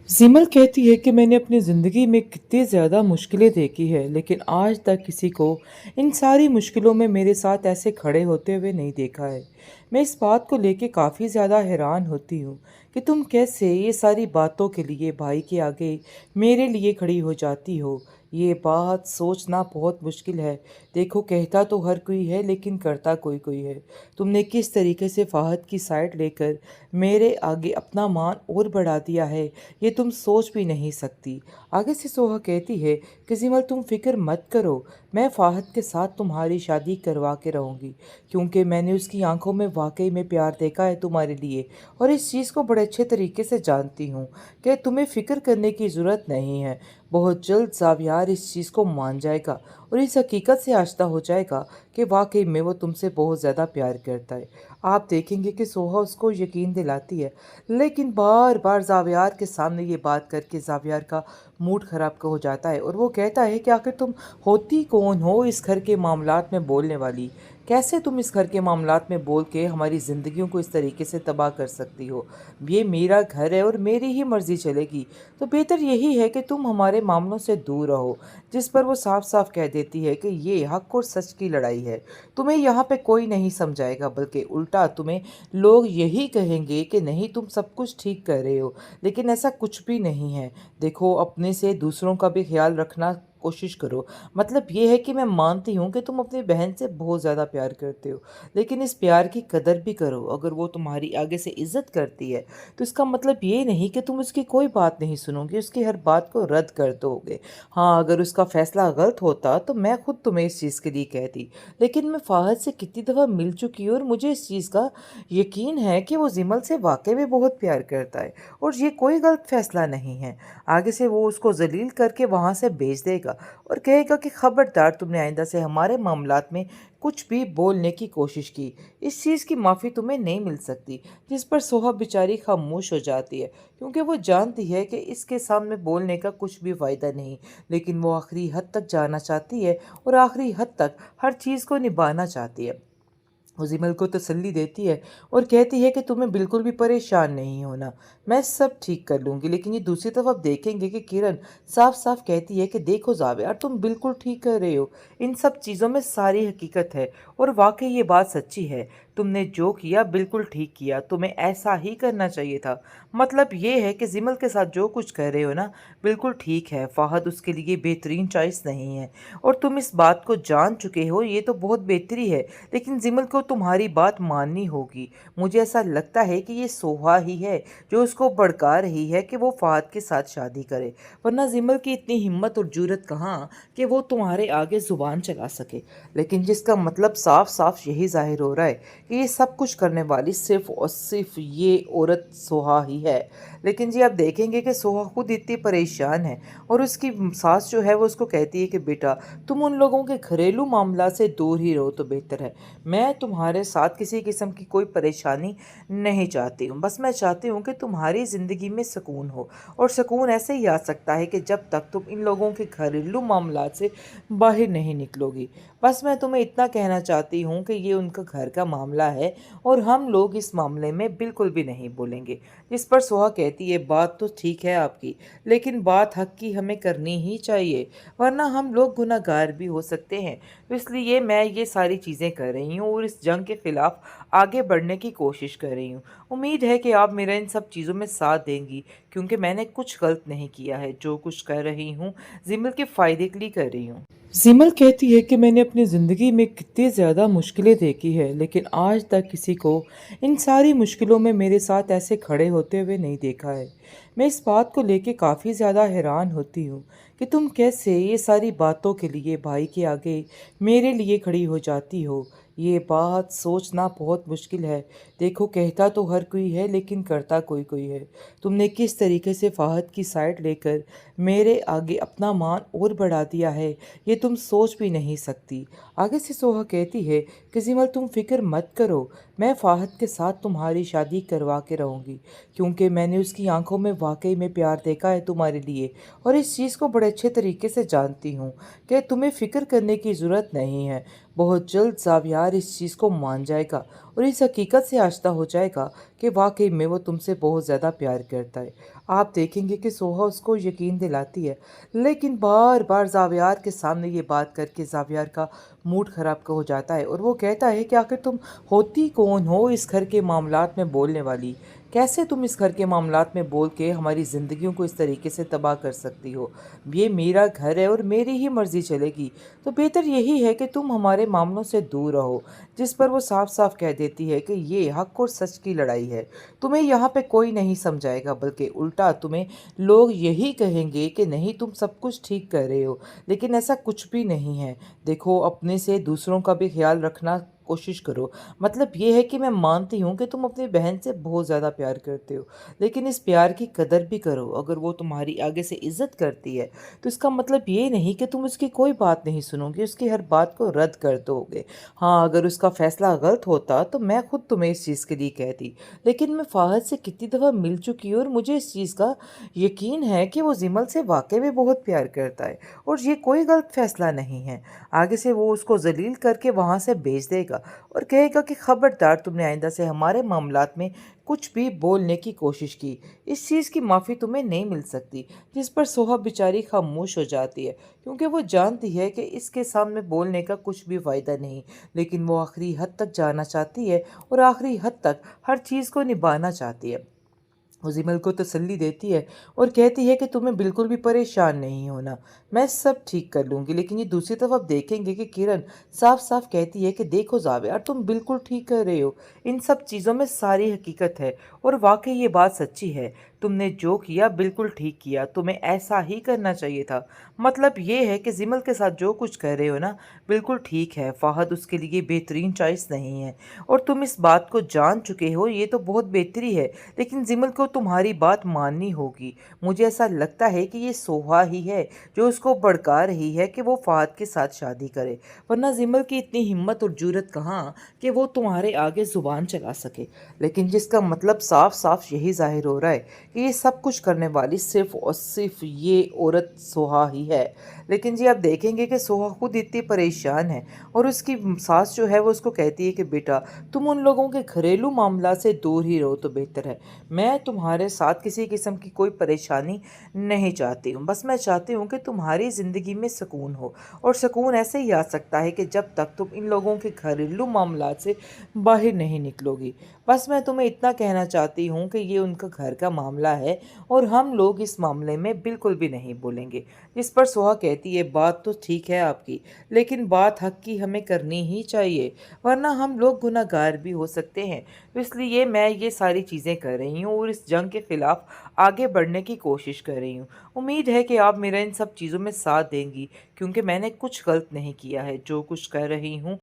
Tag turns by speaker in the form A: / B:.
A: सिमल कहती है कि मैंने अपनी ज़िंदगी में कितनी ज़्यादा मुश्किलें देखी है, लेकिन आज तक किसी को इन सारी मुश्किलों में मेरे साथ ऐसे खड़े होते हुए नहीं देखा है। मैं इस बात को लेके काफ़ी ज़्यादा हैरान होती हूँ कि तुम कैसे ये सारी बातों के लिए भाई के आगे मेरे लिए खड़ी हो जाती हो। ये बात सोचना बहुत मुश्किल है। देखो, कहता तो हर कोई है लेकिन करता कोई कोई है। तुमने किस तरीके से फ़ाहद की साइड लेकर मेरे आगे अपना मान और बढ़ा दिया है, ये तुम सोच भी नहीं सकती। आगे से सोहा कहती है कि सिमल, तुम फिक्र मत करो, मैं फ़ाहद के साथ तुम्हारी शादी करवा के रहूँगी, क्योंकि मैंने उसकी आंखों में वाकई में प्यार देखा है तुम्हारे लिए, और इस चीज़ को बड़े अच्छे तरीके से जानती हूँ कि तुम्हें फ़िक्र करने की ज़रूरत नहीं है। बहुत जल्द ज़ावियार इस चीज़ को मान जाएगा और इस हकीकत से आश्ता हो जाएगा कि वाकई में वो तुमसे बहुत ज़्यादा प्यार करता है। आप देखेंगे कि सोहा उसको यकीन दिलाती है, लेकिन बार बार ज़ावियार के सामने ये बात करके ज़ावियार का मूड ख़राब हो जाता है और वो कहता है कि आखिर तुम होती कौन हो इस घर के मामलात में बोलने वाली। कैसे तुम इस घर के मामलात में बोल के हमारी ज़िंदगियों को इस तरीके से तबाह कर सकती हो। ये मेरा घर है और मेरी ही मर्ज़ी चलेगी, तो बेहतर यही है कि तुम हमारे मामलों से दूर रहो। जिस पर वो साफ साफ कह देती है कि ये हक और सच की लड़ाई है, तुम्हें यहाँ पे कोई नहीं समझाएगा, बल्कि उल्टा तुम्हें लोग यही कहेंगे कि नहीं, तुम सब कुछ ठीक कर रहे हो, लेकिन ऐसा कुछ भी नहीं है। देखो, अपने से दूसरों का भी ख्याल रखना कोशिश करो। मतलब ये है कि मैं मानती हूँ कि तुम अपनी बहन से बहुत ज़्यादा प्यार करते हो, लेकिन इस प्यार की कदर भी करो। अगर वो तुम्हारी आगे से इज्जत करती है तो इसका मतलब ये नहीं कि तुम उसकी कोई बात नहीं सुनोगे, उसकी हर बात को रद्द कर दोगे। हाँ, अगर उसका फैसला गलत होता तो मैं खुद तुम्हें इस चीज़ के लिए कहती, लेकिन मैं फ़ाहद से कितनी दफ़ा मिल चुकी हूँ और मुझे इस चीज़ का यकीन है कि वो जिमल से वाकई में बहुत प्यार करता है और ये कोई गलत फैसला नहीं है। आगे से वो उसको जलील करके वहाँ से भेज देगा और कहेगा कि खबरदार, तुमने आइंदा से हमारे मामलात में कुछ भी बोलने की कोशिश की, इस चीज़ की माफ़ी तुम्हें नहीं मिल सकती। जिस पर सोहा बेचारी खामोश हो जाती है, क्योंकि वो जानती है कि इसके सामने बोलने का कुछ भी फ़ायदा नहीं, लेकिन वो आखिरी हद तक जाना चाहती है और आखिरी हद तक हर चीज़ को निभाना चाहती है। वो जिमल को तसल्ली देती है और कहती है कि तुम्हें बिल्कुल भी परेशान नहीं होना, मैं सब ठीक कर लूँगी। लेकिन ये दूसरी तरफ आप देखेंगे कि किरण साफ साफ कहती है कि देखो जावेद, तुम बिल्कुल ठीक कर रहे हो, इन सब चीज़ों में सारी हकीकत है और वाकई ये बात सच्ची है। तुमने जो किया बिल्कुल ठीक किया, तुम्हें ऐसा ही करना चाहिए था। मतलब ये है कि जिमल के साथ जो कुछ कर रहे हो ना, बिल्कुल ठीक है। फ़ाहद उसके लिए बेहतरीन चॉइस नहीं है और तुम इस बात को जान चुके हो, ये तो बहुत बेहतरी है, लेकिन जिमल को तुम्हारी बात माननी होगी। मुझे ऐसा लगता है कि ये सोहा ही है जो उसको भड़का रही है कि वो फ़ाहद के साथ शादी करे, वरना जिमल की इतनी हिम्मत और जुर्रत कहाँ कि वो तुम्हारे आगे ज़ुबान चला सके। लेकिन जिसका मतलब साफ साफ यही जाहिर हो रहा है कि ये सब कुछ करने वाली सिर्फ और सिर्फ ये औरत सोहा ही है। लेकिन जी, आप देखेंगे कि सोहा खुद इतनी परेशान है और उसकी सास जो है वो उसको कहती है कि बेटा, तुम उन लोगों के घरेलू मामला से दूर ही रहो तो बेहतर है। मैं तुम्हारे साथ किसी किस्म की कोई परेशानी नहीं चाहती हूँ, बस मैं चाहती हूँ कि तुम्हारी ज़िंदगी में सुकून हो, और सुकून ऐसे ही आ सकता है कि जब तक तुम इन लोगों के घरेलू मामलात से बाहर नहीं निकलोगी। बस मैं तुम्हें इतना कहना चाहती हूँ कि ये उनका घर का मामला है और हम लोग इस मामले में बिल्कुल भी नहीं बोलेंगे। जिस पर सोहा कहती है, बात तो ठीक है आपकी, लेकिन बात हक की हमें करनी ही चाहिए, वरना हम लोग गुनहगार भी हो सकते हैं। तो इसलिए मैं ये सारी चीज़ें कर रही हूँ और इस जंग के ख़िलाफ़ आगे बढ़ने की कोशिश कर रही हूँ। उम्मीद है कि आप मेरा इन सब चीज़ों में साथ देंगी, क्योंकि मैंने कुछ गलत नहीं किया है। जो कुछ कर रही हूँ जिमल के फ़ायदे के लिए कर रही हूँ। जिमल कहती है कि मैंने अपनी ज़िंदगी में कितनी ज़्यादा मुश्किलें देखी है, लेकिन आज तक किसी को इन सारी मुश्किलों में मेरे साथ ऐसे खड़े होते हुए नहीं देखा है। मैं इस बात को लेके काफ़ी ज़्यादा हैरान होती हूँ कि तुम कैसे ये सारी बातों के लिए भाई के आगे मेरे लिए खड़ी हो जाती हो। ये बात सोचना बहुत मुश्किल है। देखो, कहता तो हर कोई है लेकिन करता कोई कोई है। तुमने किस तरीके से फ़ाहद की साइड लेकर मेरे आगे अपना मान और बढ़ा दिया है, ये तुम सोच भी नहीं सकती। आगे से सोहा कहती है कि जिमल, तुम फिक्र मत करो, मैं फ़ाहद के साथ तुम्हारी शादी करवा के रहूँगी, क्योंकि मैंने उसकी आंखों में वाकई में प्यार देखा है तुम्हारे लिए, और इस चीज़ को बड़े अच्छे तरीके से जानती हूँ कि तुम्हें फ़िक्र करने की ज़रूरत नहीं है। बहुत जल्द ज़ावियार इस चीज़ को मान जाएगा और इस हकीकत से आश्ता हो जाएगा कि वाकई में वो तुमसे बहुत ज़्यादा प्यार करता है। आप देखेंगे कि सोहा उसको यकीन दिलाती है, लेकिन बार बार ज़ावियार के सामने ये बात करके ज़ावियार का मूड ख़राब हो जाता है और वो कहता है कि आखिर तुम होती कौन हो इस घर के मामलात में बोलने वाली। कैसे तुम इस घर के मामलात में बोल के हमारी ज़िंदगियों को इस तरीके से तबाह कर सकती हो। ये मेरा घर है और मेरी ही मर्ज़ी चलेगी, तो बेहतर यही है कि तुम हमारे मामलों से दूर रहो। जिस पर वो साफ साफ कह देती है कि ये हक और सच की लड़ाई है, तुम्हें यहाँ पे कोई नहीं समझाएगा, बल्कि उल्टा तुम्हें लोग यही कहेंगे कि नहीं तुम सब कुछ ठीक कर रहे हो, लेकिन ऐसा कुछ भी नहीं है। देखो, अपने से दूसरों का भी ख्याल रखना कोशिश करो। मतलब ये है कि मैं मानती हूँ कि तुम अपनी बहन से बहुत ज़्यादा प्यार करते हो, लेकिन इस प्यार की कदर भी करो। अगर वो तुम्हारी आगे से इज्जत करती है तो इसका मतलब ये नहीं कि तुम उसकी कोई बात नहीं सुनोगे, उसकी हर बात को रद्द कर दोगे। हाँ, अगर उसका फैसला गलत होता तो मैं खुद तुम्हें इस चीज़ के लिए कहती, लेकिन मैं फ़ाहद से कितनी दफ़ा मिल चुकी हूँ और मुझे इस चीज़ का यकीन है कि वो जिमल से वाकई में बहुत प्यार करता है और ये कोई गलत फ़ैसला नहीं है। आगे से वो उसको ज़लील करके वहाँ से भेज देगा और कहेगा कि ख़बरदार, तुमने आइंदा से हमारे मामलात में कुछ भी बोलने की कोशिश की, इस चीज़ की माफ़ी तुम्हें नहीं मिल सकती। जिस पर सोहा बेचारी खामोश हो जाती है, क्योंकि वो जानती है कि इसके सामने बोलने का कुछ भी फ़ायदा नहीं, लेकिन वो आखिरी हद तक जाना चाहती है और आखिरी हद तक हर चीज़ को निभाना चाहती है। वो जिमल को तसल्ली देती है और कहती है कि तुम्हें बिल्कुल भी परेशान नहीं होना, मैं सब ठीक कर लूँगी। लेकिन ये दूसरी तरफ आप देखेंगे कि किरण साफ साफ कहती है कि देखो जावेद, तुम बिल्कुल ठीक कर रहे हो, इन सब चीज़ों में सारी हकीकत है और वाकई ये बात सच्ची है। तुमने जो किया बिल्कुल ठीक किया, तुम्हें ऐसा ही करना चाहिए था। मतलब ये है कि जिमल के साथ जो कुछ कर रहे हो ना, बिल्कुल ठीक है। फ़ाहद उसके लिए बेहतरीन चॉइस नहीं है और तुम इस बात को जान चुके हो, ये तो बहुत बेहतरी है, लेकिन जिमल को तुम्हारी बात माननी होगी। मुझे ऐसा लगता है कि ये सोहा ही है जो उसको भड़का रही है कि वो फ़ाहद के साथ शादी करे, वरना जिमल की इतनी हिम्मत और जुर्रत कहाँ कि वो तुम्हारे आगे ज़ुबान चला सके। लेकिन जिसका मतलब साफ साफ यही जाहिर हो रहा है कि ये सब कुछ करने वाली सिर्फ और सिर्फ ये औरत सोहा ही है। लेकिन जी आप देखेंगे कि सोहा खुद इतनी परेशान है और उसकी सास जो है वो उसको कहती है कि बेटा, तुम उन लोगों के घरेलू मामला से दूर ही रहो तो बेहतर है। मैं तुम्हारे साथ किसी किस्म की कोई परेशानी नहीं चाहती हूँ, बस मैं चाहती हूँ कि तुम्हारी ज़िंदगी में सुकून हो, और सुकून ऐसे ही आ सकता है कि जब तक तुम इन लोगों के घरेलू मामला से बाहर नहीं निकलोगी। बस मैं तुम्हें इतना कहना चाहती हूँ कि ये उनका घर का मामला है और हम लोग इस मामले में बिल्कुल भी नहीं बोलेंगे। जिस पर सोहा कहती है बात तो ठीक है आपकी, लेकिन बात हक की हमें करनी ही चाहिए, वरना हम लोग गुनहगार भी हो सकते हैं। तो इसलिए मैं ये सारी चीज़ें कर रही हूँ और इस जंग के ख़िलाफ़ आगे बढ़ने की कोशिश कर रही हूँ। उम्मीद है कि आप मेरा इन सब चीज़ों में साथ देंगी, क्योंकि मैंने कुछ गलत नहीं किया है। जो कुछ कर रही हूँ